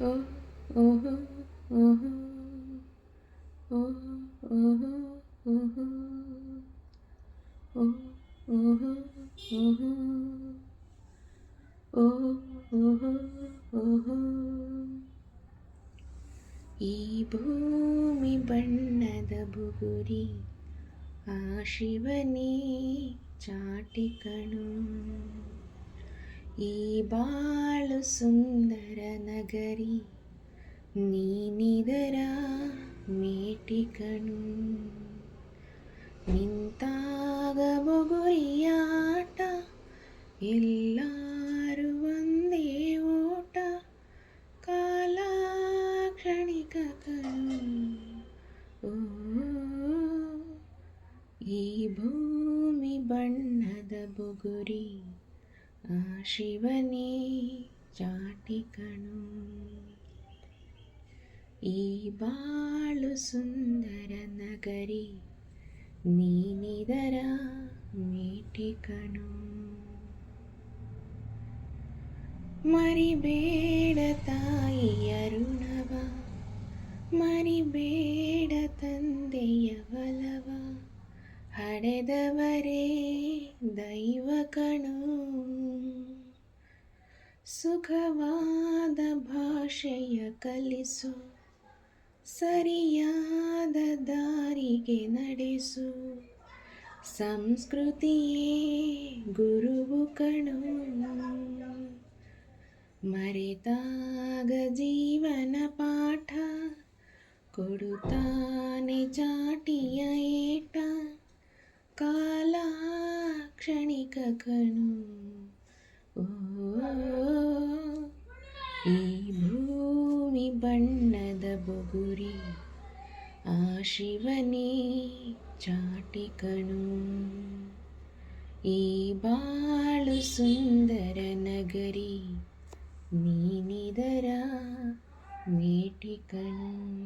Oh, oh, oh, oh, oh, oh, oh, oh. ಈ ಭೂಮಿ ಬಣ್ಣದ ಬುಗುರಿ ಆ ಶಿವನೇ ಚಾಟಿ ಕಣು. ಈ ಬಾಳು ಸುಂದರ ನಗರಿ ನೀನಿದರ ಮೇಟಿ ಕಣು. ನಿಂತಾಗ ಬುಗುರಿಯಾಟ ಎಲ್ಲರೂ ಒಂದೇ ಓಟ. ಕಾಲ ಕ್ಷಣಿಕ ಕಣು. ಓ, ಈ ಭೂಮಿ ಬಣ್ಣದ ಬುಗುರಿ ಆ ಶಿವನೇ ಚಾಟಿ ಕಣು. ಈ ಬಾಳು ಸುಂದರ ನಗರಿ ನೀನಿದರ ಮೇಟಿ ಕಣು. ಮರಿಬೇಡ ತಾಯಿಯ ಋಣವ, ಮರಿಬೇಡ ತಂದೆಯ ಒಲವ. ಹಡೆದವರೇ ದೈವ ಕಣೋ. ಸುಖವಾದ ಭಾಷೆಯ ಕಲಿಸು, ಸರಿಯಾದ ದಾರಿಗೆ ನಡೆಸು. ಸಂಸ್ಕೃತಿಯೇ ಗುರುವು ಕಣೋ. ಮರೆತಾಗ ಜೀವನ ಪಾಠ ಕೊಡುತ್ತಾನೆ ಚಾಟಿಯ ಏಟ. ಕಾಲ ಕ್ಷಣಿಕ ಕಣು. ಓ, ಈ ಭೂಮಿ ಬಣ್ಣದ ಬುಗುರಿ ಆ ಶಿವನೇ ಚಾಟಿ ಕಣು. ಈ ಬಾಳು ಸುಂದರ ನಗರಿ ನೀನಿದರ ಮೇಟಿ ಕಣು.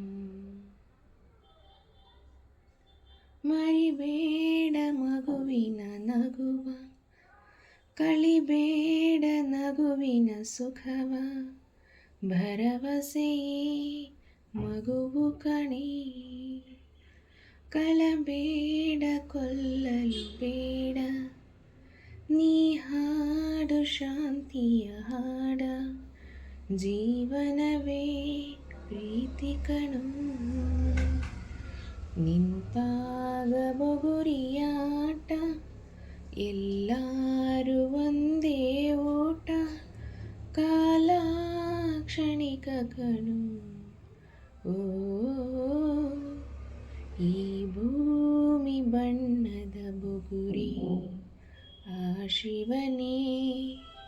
ಮರಿಬೇಡ ಮಗುವಿನ ನಗುವ, ಕಳಿಬೇಡ ನಗುವಿನ ಸುಖವ. ಭರವಸೆಯೇ ಮಗುವು ಕಣೆ. ಕಳಬೇಡ ಕೊಲ್ಲಲು ಬೇಡ, ನೀ ಹಾಡು ಶಾಂತಿಯ ಹಾಡ. ಜೀವನವೇ ಪ್ರೀತಿ ಕಣೋ. ನಿಂತಾಗ ಬುಗುರಿಯಾಟ ಎಲ್ಲರೂ ಒಂದೇ ಓಟ. ಕಾಲ ಕ್ಷಣಿಕ ಕಣು. ಓ, ಈ ಭೂಮಿ ಬಣ್ಣದ ಬುಗುರಿ ಆ ಶಿವನೇ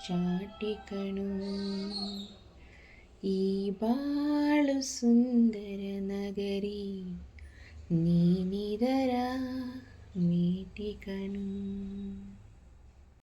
ಚಾಟಿ ಕಣು. ಈ ಬಾಳು ಸುಂದರ ನಗರಿ ನೀನಿದರ ಮೇಟಿ ಕಣು.